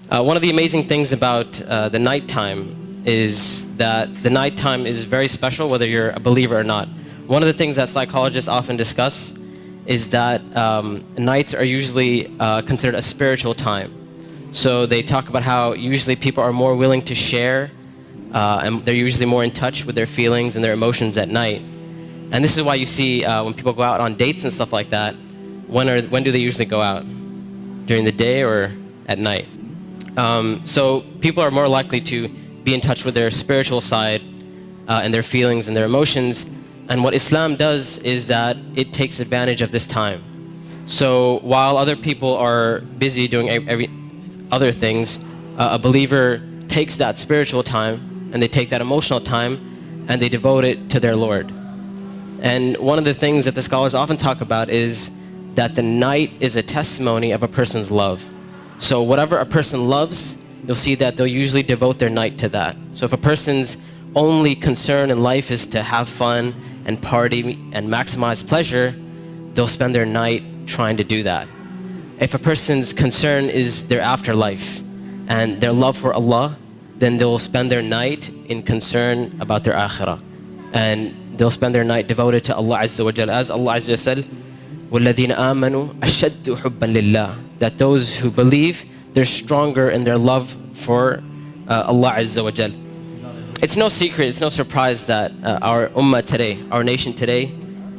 One of the amazing things about the nighttime is that the nighttime is very special whether you're a believer or not. One of the things that psychologists often discuss is that nights are usually considered a spiritual time. So they talk about how usually people are more willing to share and they're usually more in touch with their feelings and their emotions at night. And this is why you see when people go out on dates and stuff like that, when do they usually go out? During the day or at night? So people are more likely to be in touch with their spiritual side and their feelings and their emotions. And what Islam does is that it takes advantage of this time. So while other people are busy doing other things, a believer takes that spiritual time and they take that emotional time and they devote it to their Lord. And one of the things that the scholars often talk about is that the night is a testimony of a person's love. So whatever a person loves, you'll see that they'll usually devote their night to that. So if a person's only concern in life is to have fun and party and maximize pleasure, they'll spend their night trying to do that. If a person's concern is their afterlife and their love for Allah, then they'll spend their night in concern about their akhirah. And they'll spend their night devoted to Allah Azza wa Jal. As Allah Azza wa Jal said, وَالَّذِينَ آمَنُوا أَشَدُّ حُبًّا لِلَّهِ, that those who believe, they're stronger in their love for Allah Azza wa Jal. It's no secret, it's no surprise that our ummah today, our nation today,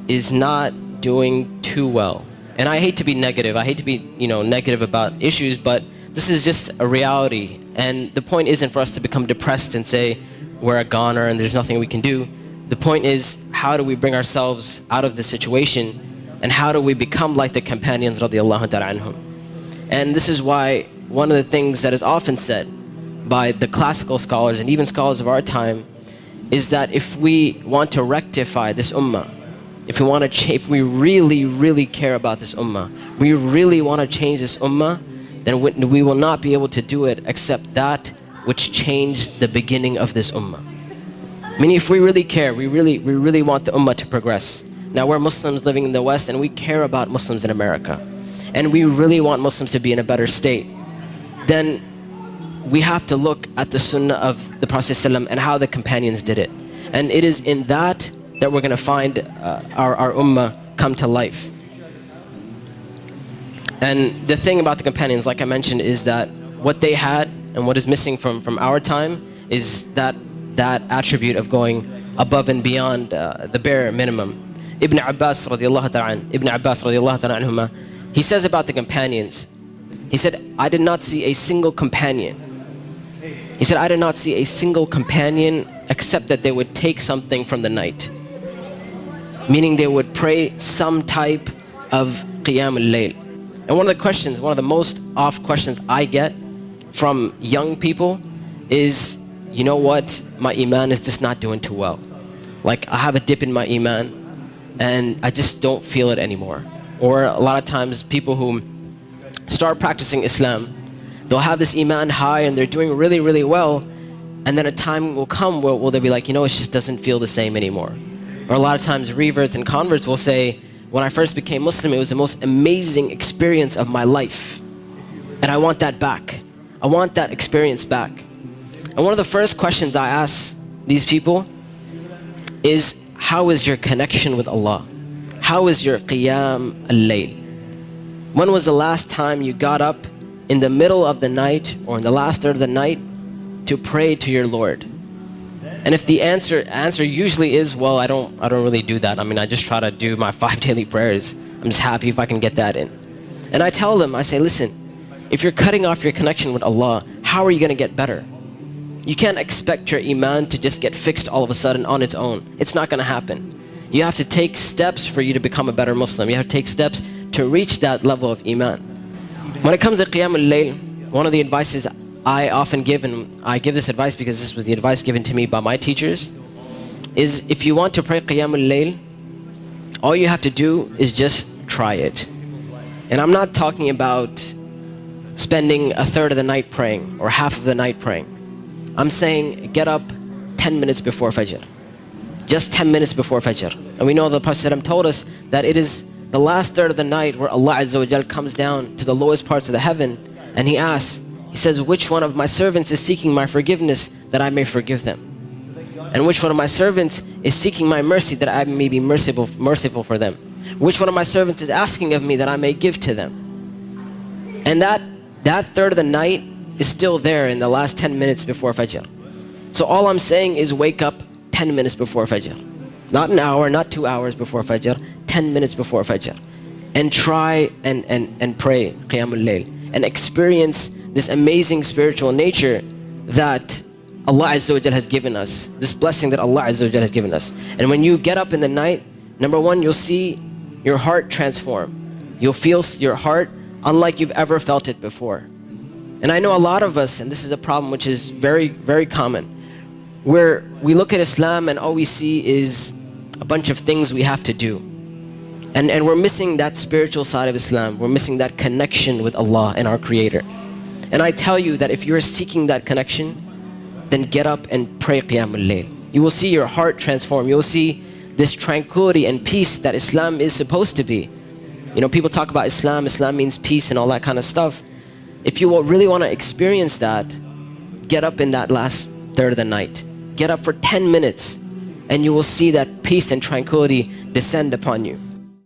is not doing too well. And I hate to be negative, I hate to be negative about issues, but this is just a reality. And the point isn't for us to become depressed and say we're a goner and there's nothing we can do. The point is, how do we bring ourselves out of this situation, and how do we become like the companions radiallahu ta'ala anhum? And this is why one of the things that is often said by the classical scholars and even scholars of our time is that if we want to rectify this ummah, if we really, really care about this ummah, we really want to change this ummah, then we will not be able to do it except that which changed the beginning of this ummah. Meaning, if we really care, we really want the ummah to progress. Now we're Muslims living in the West and we care about Muslims in America, and we really want Muslims to be in a better state, then we have to look at the sunnah of the Prophet ﷺ and how the companions did it. And it is in that we're going to find our ummah come to life. And the thing about the companions, like I mentioned, is that what they had and what is missing from our time is that attribute of going above and beyond the bare minimum. Ibn Abbas radiallahu ta'ala anhuma, he says about the companions, he said, I did not see a single companion. He said, I did not see a single companion except that they would take something from the night. Meaning they would pray some type of qiyam al-layl. And one of the most oft questions I get from young people is, you know what, my iman is just not doing too well. Like, I have a dip in my iman and I just don't feel it anymore. Or a lot of times people who start practicing Islam, they'll have this iman high and they're doing really, really well, and then a time will come where they'll be like, it just doesn't feel the same anymore. Or a lot of times reverts and converts will say, when I first became Muslim, it was the most amazing experience of my life, and I want that back. I want that experience back. And one of the first questions I ask these people is, how is your connection with Allah? How is your qiyam al-layl? When was the last time you got up in the middle of the night or in the last third of the night to pray to your Lord? And if the answer usually is, well, I don't really do that. I mean, I just try to do my 5 daily prayers. I'm just happy if I can get that in. And I tell them, I say, listen, if you're cutting off your connection with Allah, how are you going to get better? You can't expect your iman to just get fixed all of a sudden on its own. It's not going to happen. You have to take steps for you to become a better Muslim. You have to take steps to reach that level of iman. When it comes to qiyam al-layl, one of the advices I often give, and I give this advice because this was the advice given to me by my teachers, is if you want to pray qiyam al-layl, all you have to do is just try it. And I'm not talking about spending a third of the night praying or half of the night praying. I'm saying get up 10 minutes before Fajr. Just 10 minutes before Fajr. And we know the Prophet ﷺ told us that it is the last third of the night where Allah Azza wa Jal comes down to the lowest parts of the heaven and He asks, He says, which one of my servants is seeking my forgiveness that I may forgive them? And which one of my servants is seeking my mercy that I may be merciful for them? Which one of my servants is asking of me that I may give to them? And that third of the night is still there in the last 10 minutes before Fajr. So all I'm saying is wake up 10 minutes before Fajr. Not an hour, not 2 hours before Fajr, 10 minutes before Fajr. And try and pray Qiyamul Layl and experience this amazing spiritual nature that Allah Azza wa Jal has given us, this blessing that Allah Azza wa Jal has given us. And when you get up in the night, number one, you'll see your heart transform. You'll feel your heart unlike you've ever felt it before. And I know a lot of us, and this is a problem which is very, very common, where we look at Islam and all we see is a bunch of things we have to do. And we're missing that spiritual side of Islam. We're missing that connection with Allah and our Creator. And I tell you that if you're seeking that connection, then get up and pray Qiyamul Layl. You will see your heart transform. You will see this tranquility and peace that Islam is supposed to be. You know, people talk about Islam means peace and all that kind of stuff. If you really want to experience that, get up in that last third of the night. Get up for 10 minutes and you will see that peace and tranquility descend upon you.